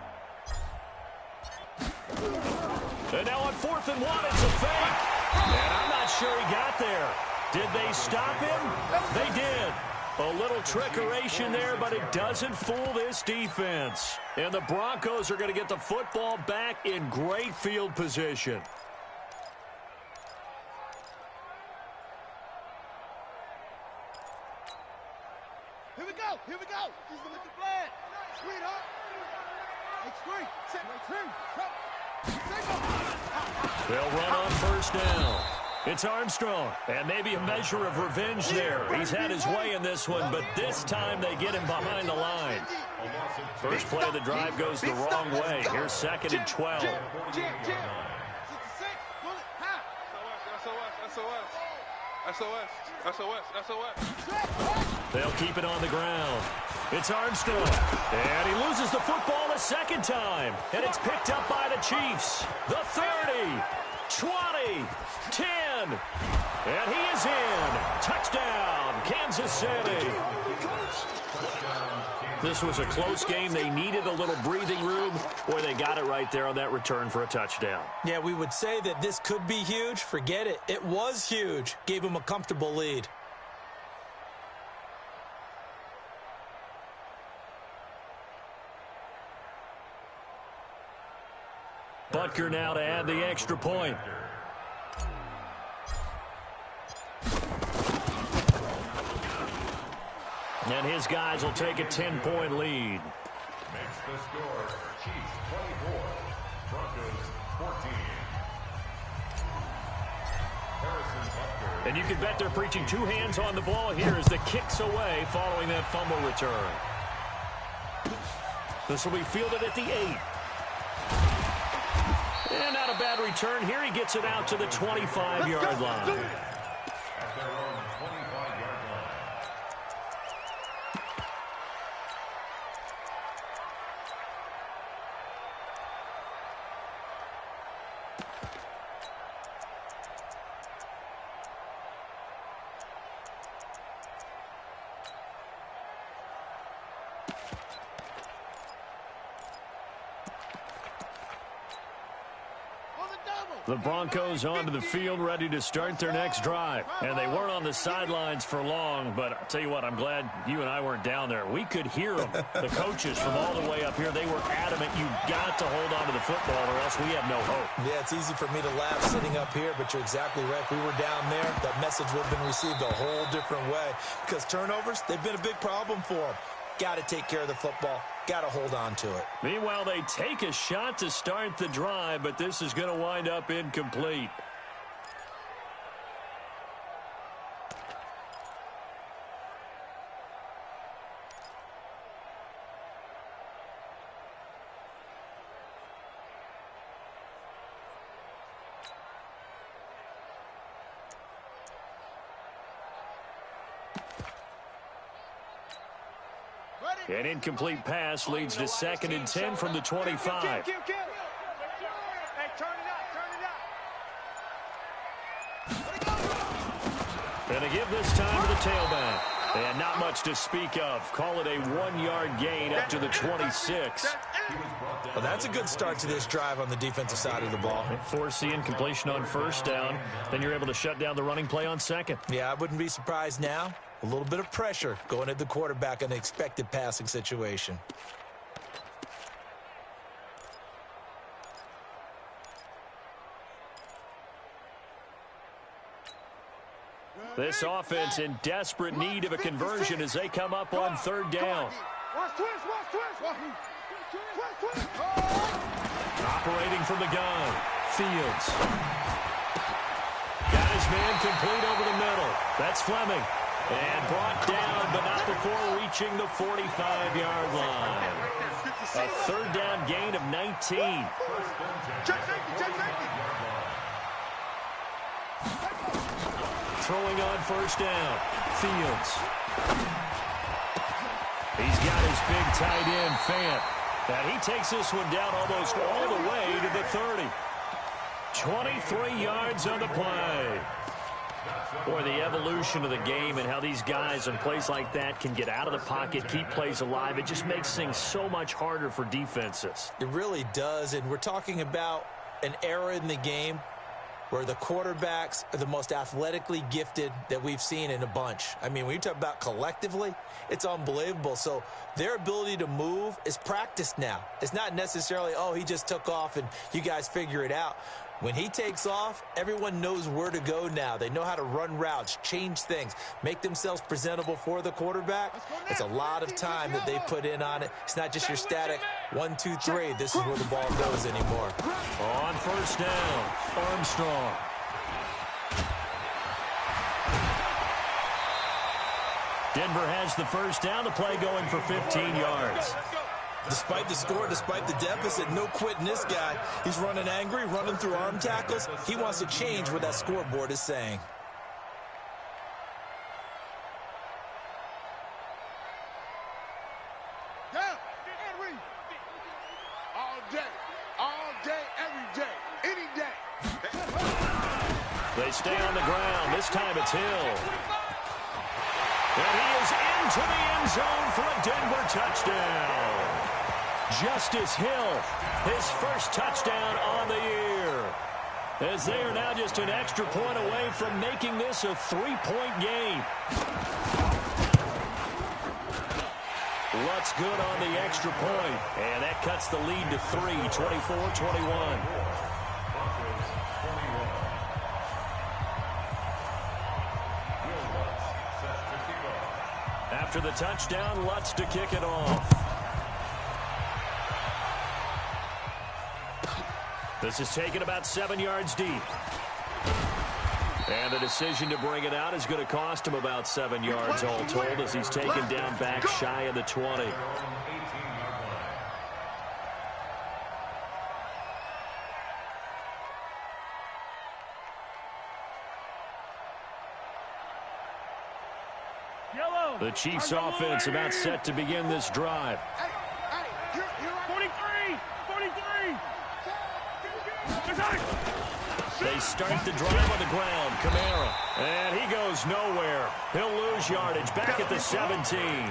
And now on 4th and 1, it's a fake. And I'm not sure he got there. Did they stop him? They did. A little trickeration there, but it doesn't fool this defense. And the Broncos are going to get the football back in great field position. Here we go. He's going to lift the flag. Sweetheart. They'll run on 1st down. It's Armstrong. And maybe a measure of revenge there. He's had his way in this one, but this time they get him behind the line. First play of the drive goes the wrong way. Here's 2nd and 12. They'll keep it on the ground. It's Armstrong. And he loses the football a 2nd time. And it's picked up by the Chiefs. The 30, 20, 10. And he is in. Touchdown, Kansas City. This was a close game. They needed a little breathing room. Boy, they got it right there on that return for a touchdown. Yeah, we would say that this could be huge. Forget it. It was huge. Gave them a comfortable lead. Butker now to add the extra point. And his guys will take a 10-point lead. Makes the score Chiefs 24, Broncos 14. Harrison Butker. And you can bet they're preaching two hands on the ball here as the kick's away following that fumble return. This will be fielded at the 8. And not a bad return. Here he gets it out to the 25-yard line. At their own 25-yard line. The Broncos onto the field, ready to start their next drive. And they weren't on the sidelines for long, but I'll tell you what, I'm glad you and I weren't down there. We could hear them. The coaches from all the way up here, they were adamant, you've got to hold on to the football or else we have no hope. Yeah, it's easy for me to laugh sitting up here, but you're exactly right. If we were down there, that message would have been received a whole different way. Because turnovers, they've been a big problem for them. Got to take care of the football. Got to hold on to it. Meanwhile, they take a shot to start the drive, but this is going to wind up incomplete. An incomplete pass leads to 2nd and 10 from the 25. Hey, turn it up. And they give this time to the tailback. And not much to speak of. Call it a 1-yard gain up to the 26. Well, that's a good start to this drive on the defensive side of the ball. Force the incompletion on first down. Then you're able to shut down the running play on second. Yeah, I wouldn't be surprised now. A little bit of pressure going at the quarterback in an expected passing situation. This offense in desperate need of a conversion as they come up on 3rd down. Operating from the gun, Fields. Got his man complete over the middle. That's Fleming. And brought down, but not before reaching the 45-yard line. A 3rd down gain of 19. Throwing on first down, Fields. He's got his big tight end, Fant. And he takes this one down almost all the way to the 30. 23 yards on the play. Boy, the evolution of the game and how these guys in plays like that can get out of the pocket, keep plays alive, it just makes things so much harder for defenses. It really does, and we're talking about an era in the game where the quarterbacks are the most athletically gifted that we've seen in a bunch. I mean, when you talk about collectively, it's unbelievable. So their ability to move is practiced now. It's not necessarily, oh, he just took off and you guys figure it out. When he takes off, everyone knows where to go now. They know how to run routes, change things, make themselves presentable for the quarterback. It's a lot of time that they put in on it. It's not just your static 1, 2, 3. This is where the ball goes anymore. On first down, Armstrong. Denver has the first down. The play going for 15 yards. Despite the score, despite the deficit, no quitting this guy. He's running angry, running through arm tackles. He wants to change what that scoreboard is saying. They stay on the ground. This time it's Hill. And he is into the end zone for a Denver touchdown. Justice Hill, his first touchdown on the year. As they are now just an extra point away from making this a 3-point game. Lutz good on the extra point, and that cuts the lead to 3, 24-21. After the touchdown, Lutz to kick it off. This is taken about 7 yards deep. And the decision to bring it out is going to cost him about 7 yards all told as he's taken down back shy of the 20. The Chiefs offense about set to begin this drive. 43! 43! They start the drive on the ground. Kamara. And he goes nowhere. He'll lose yardage back at the 17.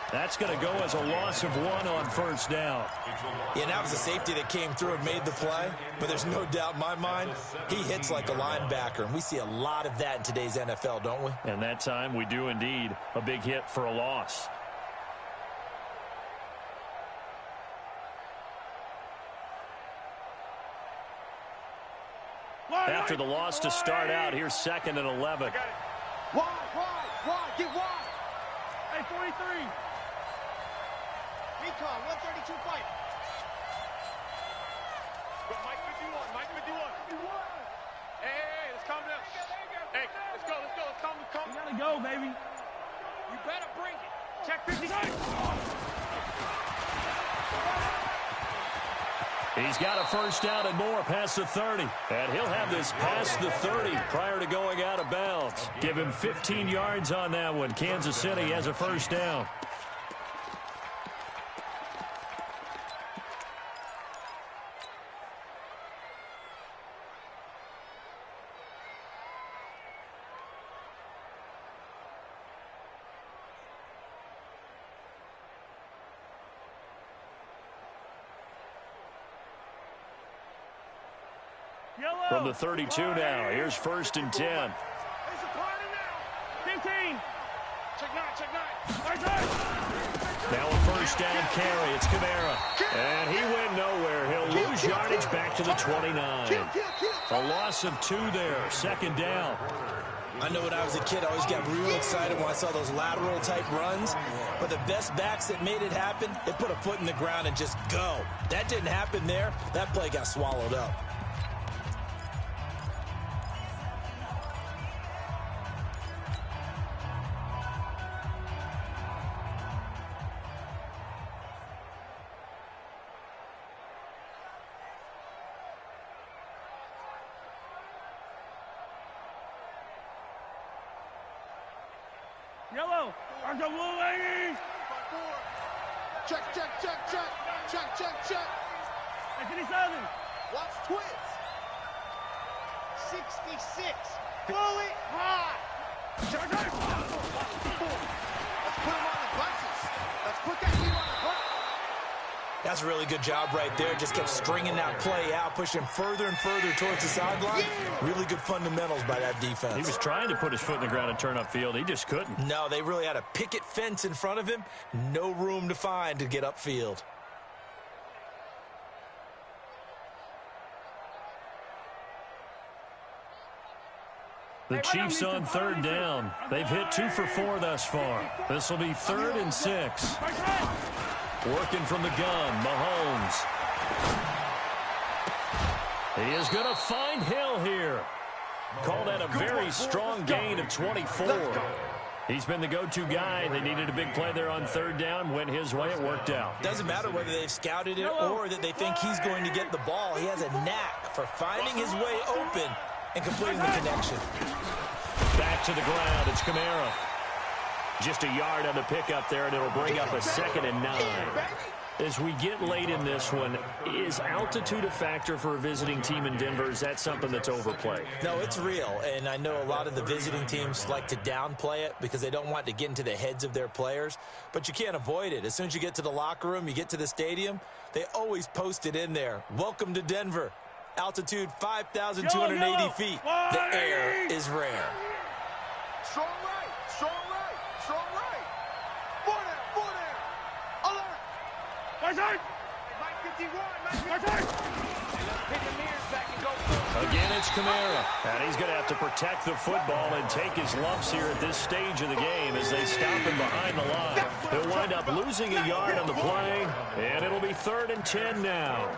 That's going to go as a loss of 1 on first down. Yeah, that was a safety that came through and made the play. But there's no doubt in my mind, he hits like a linebacker. And we see a lot of that in today's NFL, don't we? And that time we do indeed. A big hit for a loss. After the loss to start out, here's 2nd and 11. Wide, get wide. Hey, 43. Recon, 132 fight. Mike 51, Mike 51. Hey, let's calm down. Hey, let's go. Let's calm. You gotta go, baby. You better bring it. Check 56. He's got a first down and more past the 30. And he'll have this past the 30 prior to going out of bounds. Give him 15 yards on that one. Kansas City has a first down. From the 32 now, here's 1st and 10. 15. Check 9. Now a first down carry. It's Kamara. And he went nowhere. He'll lose yardage back to the 29. A loss of 2 there. 2nd down. I know when I was a kid, I always got real excited when I saw those lateral-type runs. But the best backs that made it happen, they put a foot in the ground and just go. That didn't happen there. That play got swallowed up. Yellow. There's a blue lady. Check. Hey, 57. Watch twins. 66. Pull it high. Check. Let's put him on the buses. Let's put that team on the bus. That's a really good job right there. Just kept stringing that play out, pushing further and further towards the sideline. Really good fundamentals by that defense. He was trying to put his foot in the ground and turn upfield. He just couldn't. No, they really had a picket fence in front of him. No room to find to get upfield. The Chiefs on 3rd down. They've hit 2 for 4 thus far. This will be 3rd and 6. Working from the gun, Mahomes. He is going to find Hill here. Call that a very strong gain of 24. He's been the go-to guy. They needed a big play there on 3rd down. Went his way. It worked out. Doesn't matter whether they've scouted it or that they think he's going to get the ball. He has a knack for finding his way open and completing the connection. Back to the ground. It's Kamara. Just a yard on the pickup there, and it'll bring up a 2nd and 9. As we get late in this one, is altitude a factor for a visiting team in Denver? Is that something that's overplayed? No, it's real, and I know a lot of the visiting teams like to downplay it because they don't want to get into the heads of their players, but you can't avoid it. As soon as you get to the locker room, you get to the stadium, they always post it in there. Welcome to Denver. Altitude 5,280 feet. The air is rare. Strong right, strong right, strong right. Four there, alert. My side! Mike 51, Mike 51. Let's pin the mirrors back and go full. Again, it's Kamara, and he's going to have to protect the football and take his lumps here at this stage of the game as they stop him behind the line. He'll wind up losing a yard on the play, and it'll be 3rd and 10 now.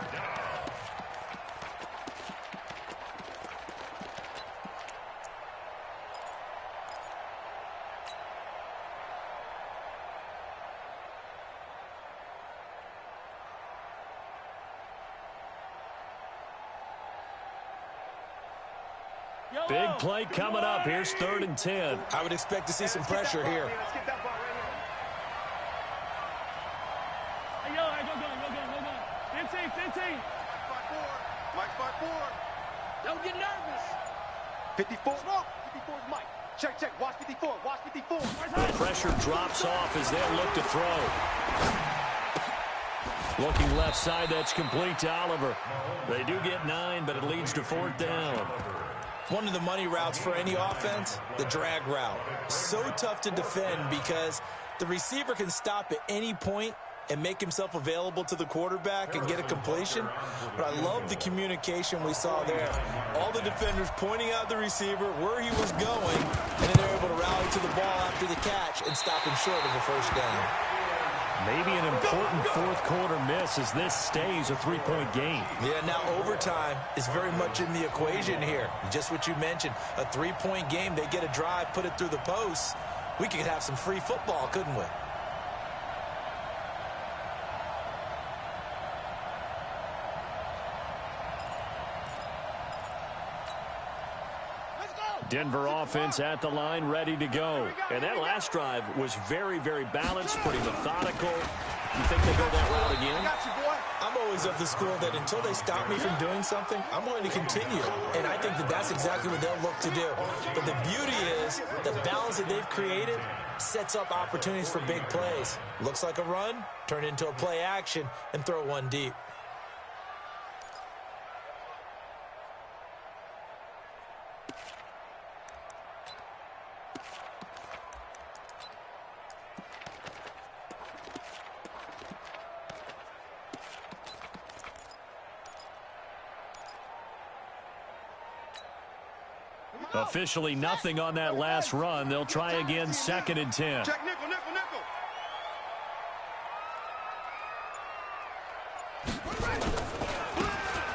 Big play coming up. Here's 3rd and 10. I would expect to see some pressure here. Let's get that ball right here. Hey, yo, go gun. 15. Mike 54. Don't get nervous. 54. 54 is Mike. Check. Watch 54. Watch 54. The pressure drops off as they'll look to throw. Looking left side, that's complete to Oliver. They do get 9, but it leads to 4th down. One of the money routes for any offense, the drag route. So tough to defend because the receiver can stop at any point and make himself available to the quarterback and get a completion. But I love the communication we saw there. All the defenders pointing out the receiver, where he was going, and then they're able to rally to the ball after the catch and stop him short of a 1st down. Maybe an important 4th quarter miss as this stays a 3-point game. Yeah, now overtime is very much in the equation here. Just what you mentioned, a 3-point game. They get a drive, put it through the posts. We could have some free football, couldn't we? Denver offense at the line, ready to go. And that last drive was very, very balanced, pretty methodical. You think they'll go that route again? I'm always of the school that until they stop me from doing something, I'm going to continue. And I think that that's exactly what they'll look to do. But the beauty is the balance that they've created sets up opportunities for big plays. Looks like a run, turn into a play action, and throw one deep. Officially nothing on that last run. They'll try again, 2nd and 10. Check nickel.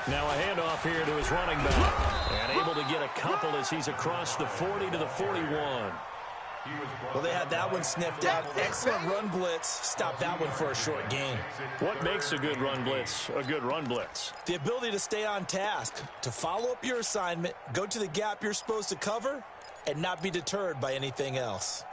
Now a handoff here to his running back. And able to get a couple as he's across the 40 to the 41. Well, they had that one sniffed out. Excellent run blitz. Stop that one for a short gain. What makes a good run blitz a good run blitz? The ability to stay on task, to follow up your assignment, go to the gap you're supposed to cover, and not be deterred by anything else.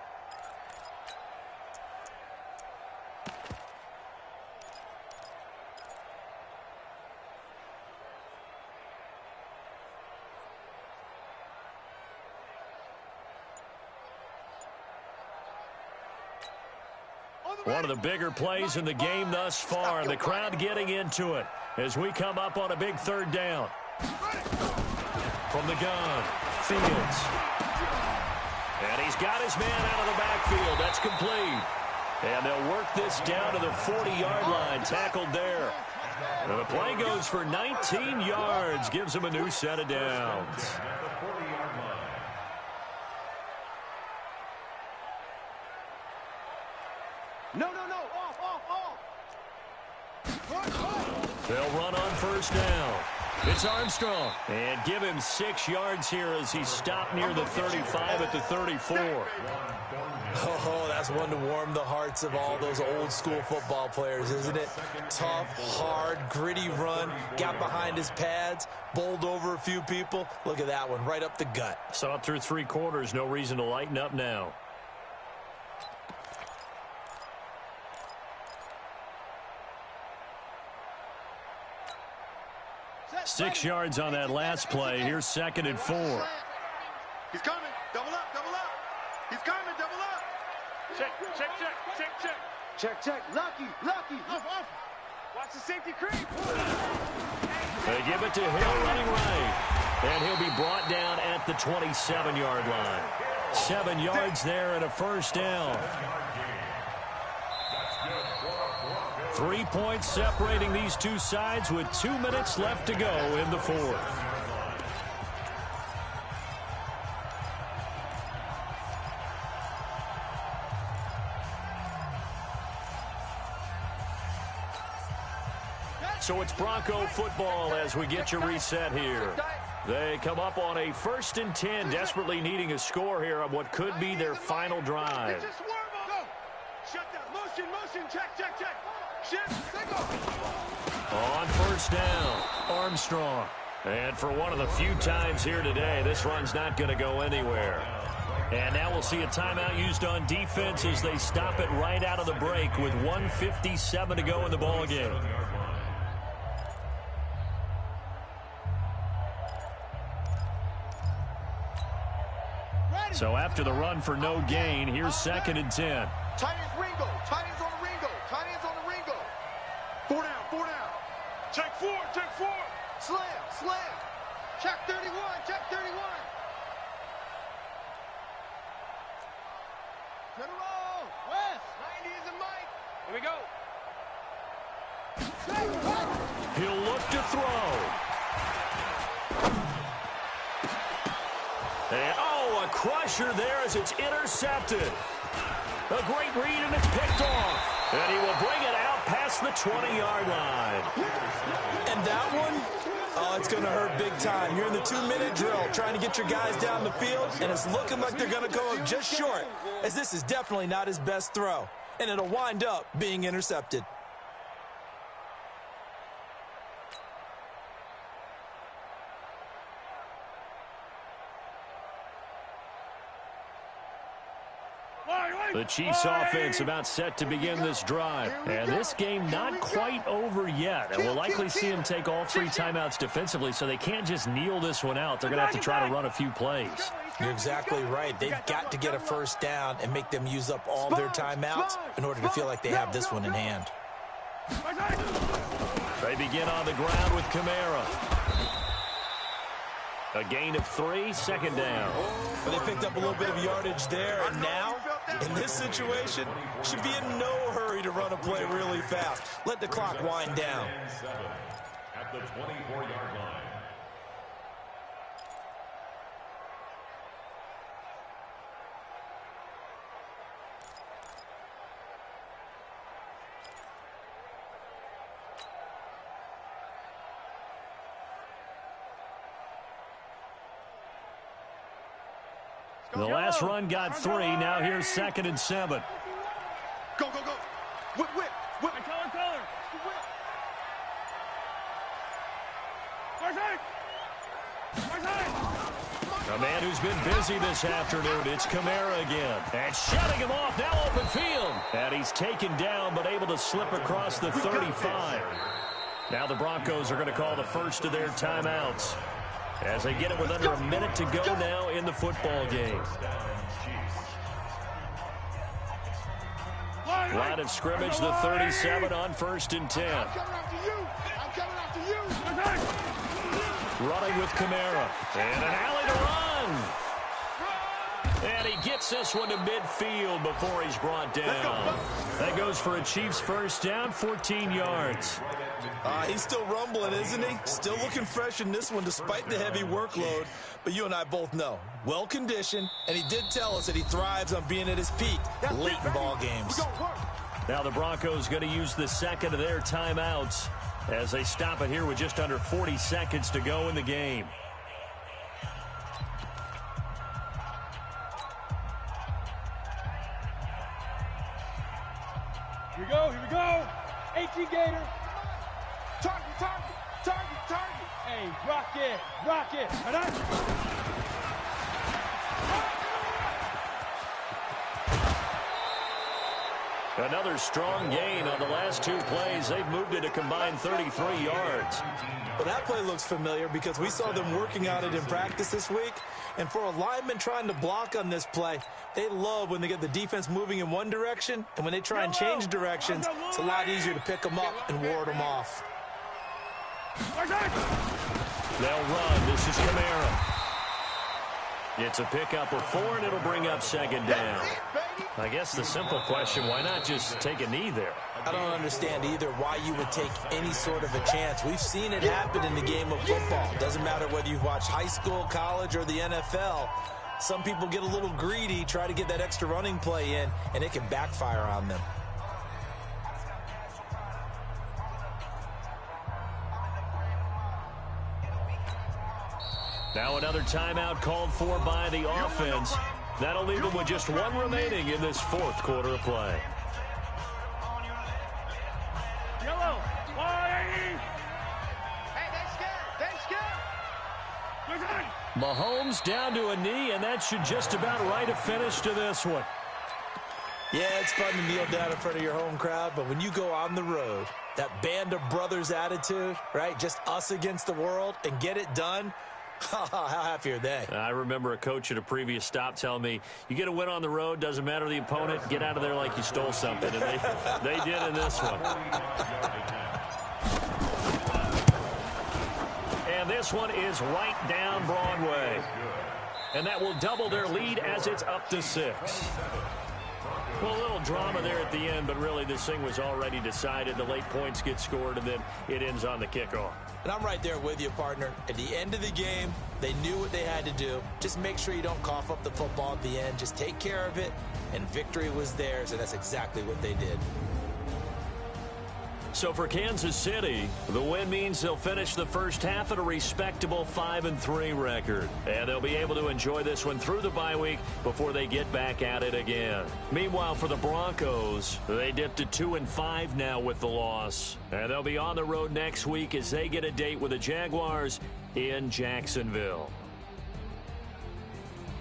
One of the bigger plays in the game thus far, and the crowd getting into it as we come up on a big 3rd down. From the gun, Fields. And he's got his man out of the backfield. That's complete. And they'll work this down to the 40-yard line, tackled there. And the play goes for 19 yards, gives him a new set of downs. No. Off. They'll run on 1st down. It's Armstrong. And give him 6 yards here as he's stopped near the 35 at the 34. Oh, that's one to warm the hearts of all those old school football players, isn't it? Tough, hard, gritty run. Got behind his pads, bowled over a few people. Look at that one, right up the gut. Saw it through 3 quarters. No reason to lighten up now. 6 yards on that last play. Here's 2nd and 4. He's coming. Double up, double up. He's coming, double up. Check, check, check, check, check. Check, check. Lucky, lucky. Off, off. Watch the safety creep. They give it to Hill running right. And he'll be brought down at the 27-yard line. 7 yards there and a first down. 3 points separating these two sides with 2 minutes left to go in the fourth. So it's Bronco football as we get your reset here. They come up on a 1st and 10, desperately needing a score here on what could be their final drive. Shut down. Motion, motion. Check, check, check. Shift. Take off. On 1st down, Armstrong. And for one of the few times here today, this run's not going to go anywhere. And now we'll see a timeout used on defense as they stop it right out of the break with 1:57 to go in the ballgame. So after the run for no gain, here's 2nd and 10. Tight ends Ringo. Tight ends on the Ringo. Tight ends on the Ringo. 4 down, 4 down. Check 4, check 4. Slam, slam. Check 31, check 31. Get a roll. West. 90 is a Mike. Here we go. He'll look to throw. And, a crusher there as it's intercepted. A great read, and it's picked off. And he will bring it out past the 20-yard line. And that one, it's going to hurt big time. You're in the 2-minute drill trying to get your guys down the field, and it's looking like they're going to go up just short, as this is definitely not his best throw. And it'll wind up being intercepted. The Chiefs offense about set to begin this drive. And this game not quite over yet. And we'll likely see them take all 3 timeouts defensively, so they can't just kneel this one out. They're going to have to try to run a few plays. You're exactly right. They've got to get a first down and make them use up all their timeouts in order to feel like they have this one in hand. They begin on the ground with Kamara. A gain of 3, 2nd down. But they picked up a little bit of yardage there, and now, in this situation, should be in no hurry to run a play really fast. Let the clock wind down. At the 24-yard line. The last run got 3. Now here's 2nd and 7. Go, go, go. Whip, whip, whip. Color. A man who's been busy this afternoon. It's Kamara again. And shutting him off, now open field. And he's taken down, but able to slip across the 35. Now the Broncos are going to call the first of their timeouts, as they get it with under a minute to go now in the football game. Line of scrimmage, the 37 on 1st and 10. I'm coming after you. Running with Kamara. And an alley to run. And he gets this one to midfield before he's brought down. That goes for a Chiefs first down, 14 yards. He's still rumbling, isn't he? Still looking fresh in this one despite the heavy workload. But you and I both know, well-conditioned, and he did tell us that he thrives on being at his peak late in ball games. Now the Broncos going to use the 2nd of their timeouts as they stop it here with just under 40 seconds to go in the game. Here we go, here we go. AT Gator. Target, target, target, target. Hey, rock it. Another strong gain on the last two plays. They've moved it a combined 33 yards. Well, that play looks familiar because we saw them working out it in practice this week. And for a lineman trying to block on this play, they love when they get the defense moving in one direction. And when they try and change directions, it's a lot easier to pick them up and ward them off. They'll run. This is Kamara. It's a pickup of 4, and it'll bring up second down. I guess the simple question, why not just take a knee there? I don't understand either why you would take any sort of a chance. We've seen it happen in the game of football. Doesn't matter whether you've watched high school, college, or the NFL. Some people get a little greedy, try to get that extra running play in, and it can backfire on them. Now another timeout called for by the offense. That'll leave them with just one remaining in this fourth quarter of play. Yellow. Hey, they scared. Mahomes down to a knee, and that should just about write a finish to this one. Yeah, it's fun to kneel down in front of your home crowd, but when you go on the road, that band of brothers attitude, right, just us against the world, and get it done, how happy are they? I remember a coach at a previous stop telling me, you get a win on the road, doesn't matter the opponent, get out of there like you stole something. And they did in this one. And this one is right down Broadway. And that will double their lead as it's up to 6. Well, a little drama there at the end, but really this thing was already decided. The late points get scored, and then it ends on the kickoff. And I'm right there with you, partner. At the end of the game, they knew what they had to do. Just make sure you don't cough up the football at the end. Just take care of it, and victory was theirs, and that's exactly what they did. So for Kansas City, the win means they'll finish the first half at a respectable 5-3 record. And they'll be able to enjoy this one through the bye week before they get back at it again. Meanwhile, for the Broncos, they dipped to 2-5 now with the loss. And they'll be on the road next week as they get a date with the Jaguars in Jacksonville.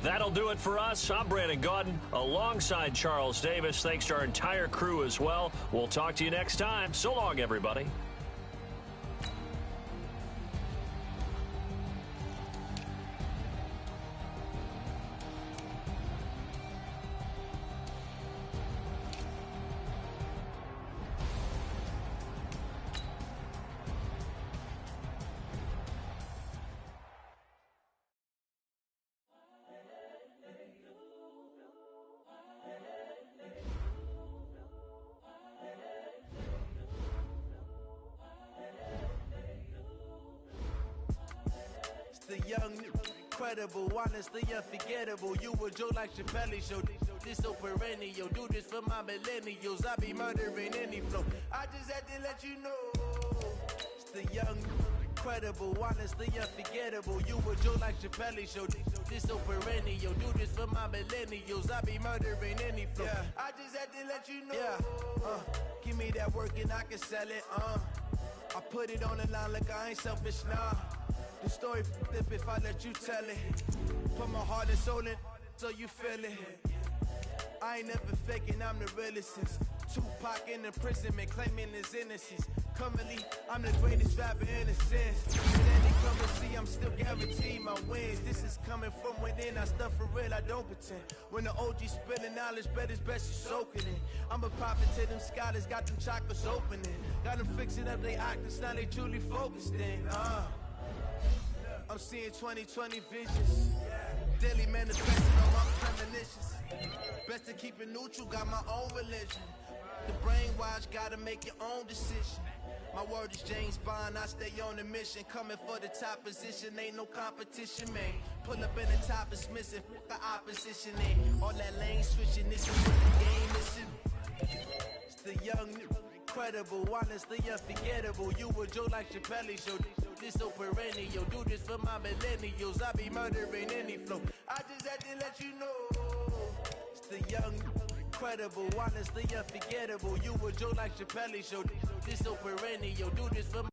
That'll do it for us. I'm Brandon Gaudin alongside Charles Davis. Thanks to our entire crew as well. We'll talk to you next time. So long, everybody. The young, incredible, honestly unforgettable. You a joke like Chappelle show. This so perennial. Do this for my millennials. I be murdering any flow. I just had to let you know. It's the young, incredible, honestly unforgettable. You a joke like Chappelle show. This so perennial. Do this for my millennials. I be murdering any flow. Yeah. I just had to let you know. Yeah. Give me that work and I can sell it. I put it on the line like I ain't selfish, nah. The story flip if I let you tell it. Put my heart and soul in so you feel it. I ain't never faking, I'm the realest since Tupac in imprisonment, claiming his innocence. Currently, I'm the greatest rapper in a sense. And any currency, I'm still guaranteed my wins. This is coming from within, I stuff for real, I don't pretend. When the OG spilling knowledge, bet it's best you soak it in. I'm a prophet to them scholars, got them chakras opening. Got them fixing up they octaves, now they truly focused in. I'm seeing 2020 visions. Daily manifesting on my premonitions. Best to keep it neutral, got my own religion. The brainwash, gotta make your own decision. My word is James Bond, I stay on a mission. Coming for the top position, ain't no competition, man. Pull up in the top, it's missing, the opposition ain't. All that lane switching, this is what the game is. It's the young, incredible, honestly unforgettable. You a joke like Chappelle show. This so perennial. Do this for my millennials. I be murdering any flow. I just had to let you know. It's the young, incredible, honestly unforgettable. You a joke like Chappelle show. This so perennial. Do this for my